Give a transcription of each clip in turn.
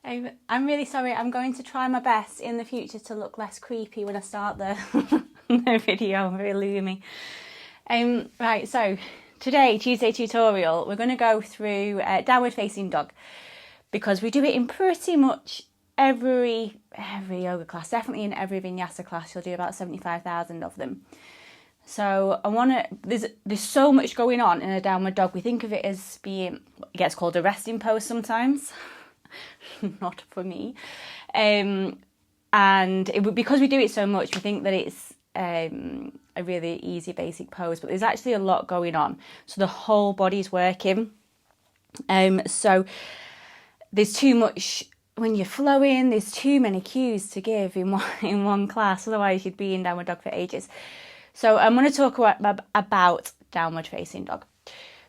I'm really sorry. I'm going to try my best in the future to look less creepy when I start the, the video. Really me. Right, so today, Tuesday tutorial, we're going to go through downward facing dog because we do it in pretty much every yoga class. Definitely in every vinyasa class, you'll do about 75,000 of them. So there's so much going on in a downward dog. We think of it as being, it gets called a resting pose sometimes. Not for me. Because we do it so much, we think that it's a really easy basic pose, but there's actually a lot going on. So the whole body's working. So there's too much when you're flowing, there's too many cues to give in one class, otherwise you'd be in downward dog for ages. So I'm going to talk about downward facing dog.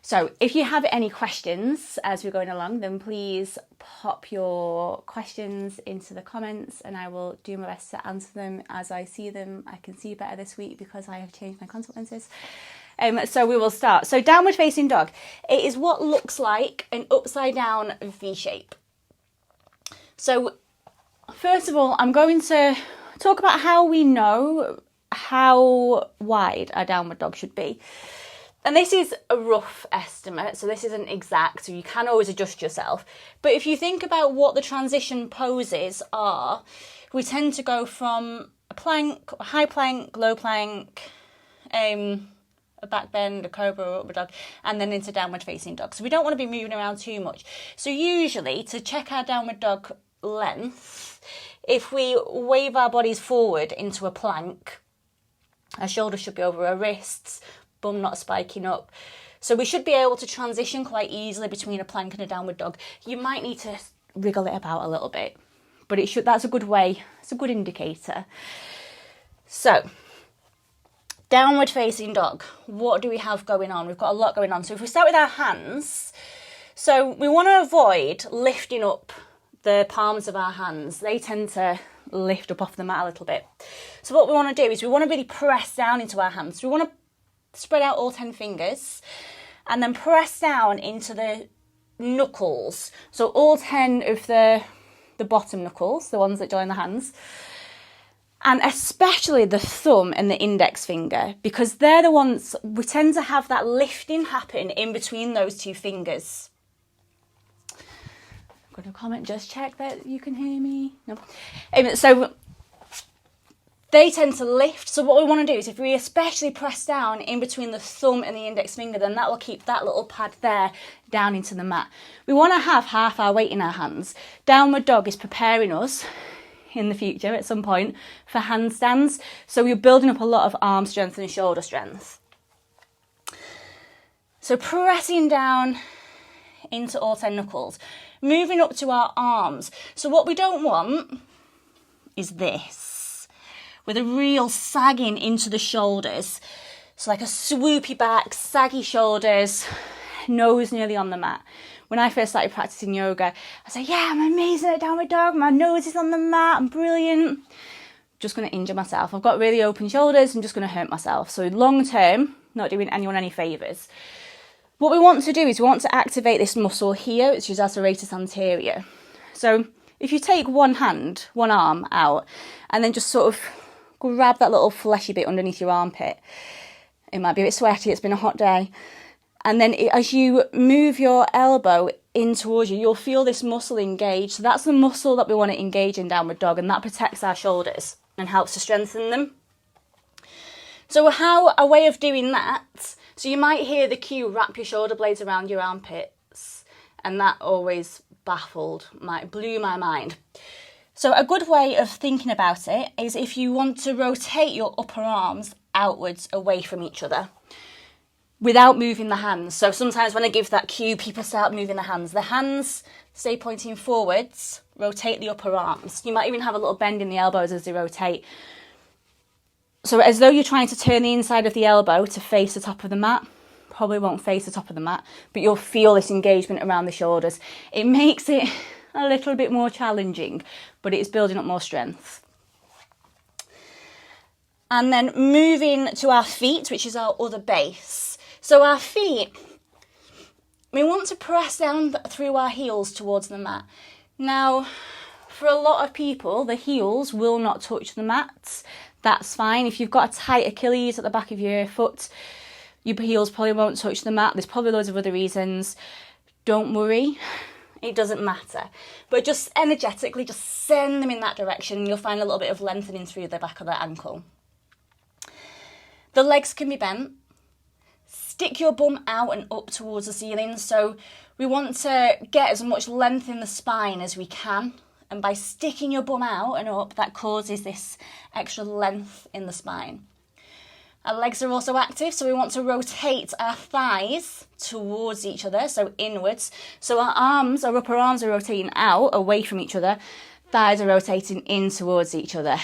So if you have any questions as we're going along, then please pop your questions into the comments and I will do my best to answer them as I see them. I can see better this week because I have changed my contact lenses. So we will start. So downward facing dog, it is what looks like an upside down V shape. So first of all, I'm going to talk about how we know how wide a downward dog should be. And this is a rough estimate, so this isn't exact, so you can always adjust yourself. But if you think about what the transition poses are, we tend to go from a plank, a high plank, low plank, a back bend, a cobra or upward dog, and then into downward facing dog. So we don't want to be moving around too much. So usually, to check our downward dog length, if we wave our bodies forward into a plank, our shoulders should be over our wrists, bum not spiking up. So we should be able to transition quite easily between a plank and a downward dog. You might need to wriggle it about a little bit, but that's a good way, it's a good indicator. So, downward facing dog, what do we have going on? We've got a lot going on. So if we start with our hands, so we want to avoid lifting up the palms of our hands. They tend to lift up off the mat a little bit. So what we want to do is we want to really press down into our hands. So we want to spread out all 10 fingers and then press down into the knuckles. So all 10 of the bottom knuckles, the ones that join the hands, and especially the thumb and the index finger, because they're the ones we tend to have that lifting happen in between those two fingers. I'm going to comment, just check that you can hear me. No. So they tend to lift. So what we want to do is if we especially press down in between the thumb and the index finger, then that will keep that little pad there down into the mat. We want to have half our weight in our hands. Downward dog is preparing us in the future at some point for handstands. So we're building up a lot of arm strength and shoulder strength. So pressing down into all 10 knuckles, moving up to our arms. So what we don't want is this, with a real sagging into the shoulders. So like a swoopy back, saggy shoulders, nose nearly on the mat. When I first started practicing yoga, I said, yeah, I'm amazing at downward dog. My nose is on the mat. I'm brilliant. Just going to injure myself. I've got really open shoulders. I'm just going to hurt myself. So long term, not doing anyone any favours. What we want to do is we want to activate this muscle here, which is our serratus anterior. So if you take one arm out, and then just sort of grab that little fleshy bit underneath your armpit. It might be a bit sweaty, it's been a hot day. And then as you move your elbow in towards you, you'll feel this muscle engage. So that's the muscle that we want to engage in downward dog, and that protects our shoulders and helps to strengthen them. So a way of doing that, so you might hear the cue, wrap your shoulder blades around your armpits, and that always blew my mind. So a good way of thinking about it is if you want to rotate your upper arms outwards away from each other without moving the hands. So sometimes when I give that cue, people start moving the hands. The hands stay pointing forwards, rotate the upper arms. You might even have a little bend in the elbows as they rotate. So as though you're trying to turn the inside of the elbow to face the top of the mat. Probably won't face the top of the mat, but you'll feel this engagement around the shoulders. It makes it a little bit more challenging, but it's building up more strength. And then moving to our feet, which is our other base. So our feet, we want to press down through our heels towards the mat. Now, for a lot of people, the heels will not touch the mats. That's fine. If you've got a tight Achilles at the back of your foot, your heels probably won't touch the mat. There's probably loads of other reasons. Don't worry. It doesn't matter. But just energetically, just send them in that direction and you'll find a little bit of lengthening through the back of the ankle. The legs can be bent. Stick your bum out and up towards the ceiling. So we want to get as much length in the spine as we can. And by sticking your bum out and up, that causes this extra length in the spine. Our legs are also active, so we want to rotate our thighs towards each other, so inwards. So our upper arms are rotating out, away from each other. Thighs are rotating in towards each other.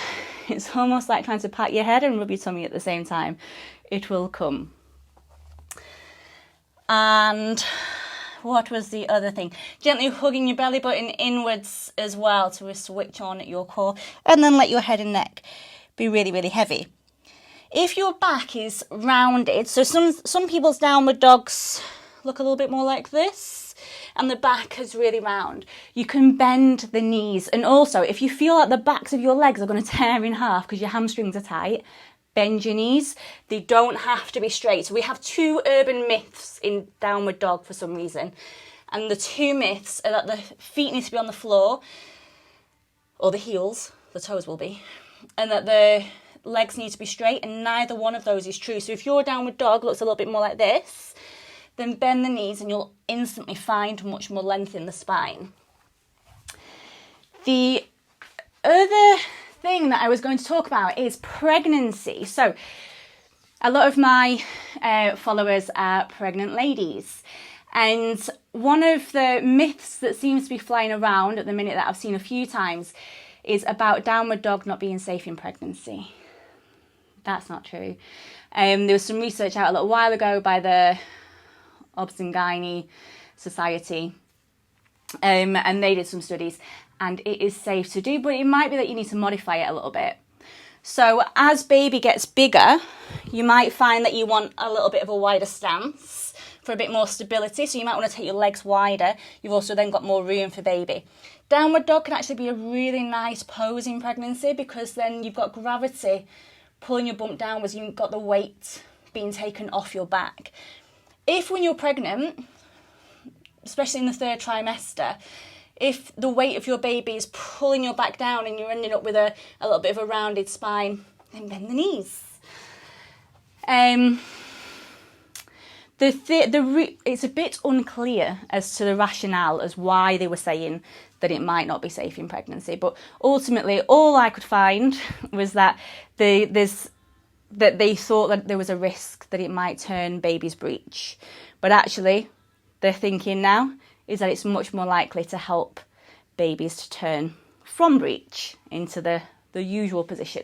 It's almost like trying to pat your head and rub your tummy at the same time. It will come. And what was the other thing? Gently hugging your belly button inwards as well to switch on your core. And then let your head and neck be really, really heavy. If your back is rounded, so some people's downward dogs look a little bit more like this, and the back is really round. You can bend the knees. And also, if you feel like the backs of your legs are going to tear in half because your hamstrings are tight, bend your knees. They don't have to be straight. So we have two urban myths in downward dog for some reason. And the two myths are that the feet need to be on the floor, or the heels, the toes will be, and that the legs need to be straight, and neither one of those is true. So if your downward dog looks a little bit more like this, then bend the knees and you'll instantly find much more length in the spine. The other thing that I was going to talk about is pregnancy. So a lot of my followers are pregnant ladies, and one of the myths that seems to be flying around at the minute that I've seen a few times is about downward dog not being safe in pregnancy. That's not true. There was some research out a little while ago by the Obs and Gynae Society, and they did some studies, and it is safe to do, but it might be that you need to modify it a little bit. So as baby gets bigger, you might find that you want a little bit of a wider stance for a bit more stability, so you might want to take your legs wider. You've also then got more room for baby. Downward dog can actually be a really nice pose in pregnancy because then you've got gravity pulling your bump downwards, you've got the weight being taken off your back. If when you're pregnant, especially in the third trimester, if the weight of your baby is pulling your back down and you're ending up with a little bit of a rounded spine, then bend the knees. It's a bit unclear as to the rationale as why they were saying that it might not be safe in pregnancy, but ultimately all I could find was that they thought that there was a risk that it might turn babies breech, but actually they're thinking now is that it's much more likely to help babies to turn from breech into the usual position.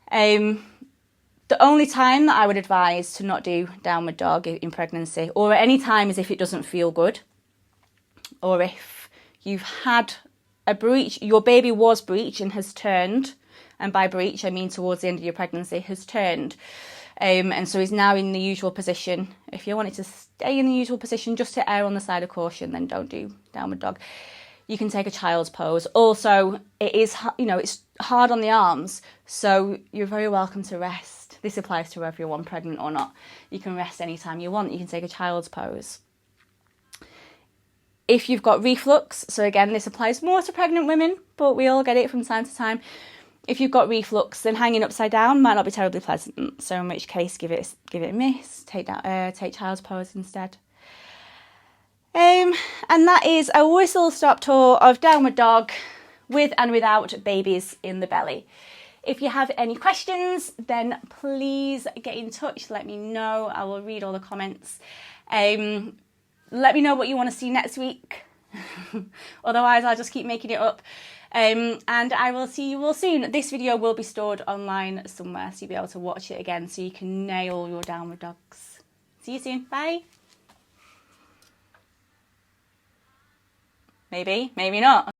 The only time that I would advise to not do downward dog in pregnancy, or at any time, is if it doesn't feel good, or if you've had a breech, your baby was breech and has turned, and by breech I mean towards the end of your pregnancy, has turned, and so is now in the usual position. If you want it to stay in the usual position, just to err on the side of caution, then don't do downward dog. You can take a child's pose. Also, it is, it's hard on the arms, so you're very welcome to rest. This applies to everyone, pregnant or not. You can rest anytime you want. You can take a child's pose. If you've got reflux, so again, this applies more to pregnant women, but we all get it from time to time. If you've got reflux, then hanging upside down might not be terribly pleasant. So in which case, give it a miss. Take child's pose instead. And that is a whistle-stop tour of downward dog with and without babies in the belly. If you have any questions, then please get in touch. Let me know. I will read all the comments. Let me know what you want to see next week. Otherwise, I'll just keep making it up. And I will see you all soon. This video will be stored online somewhere, so you'll be able to watch it again so you can nail your downward dogs. See you soon. Bye. Maybe, maybe not.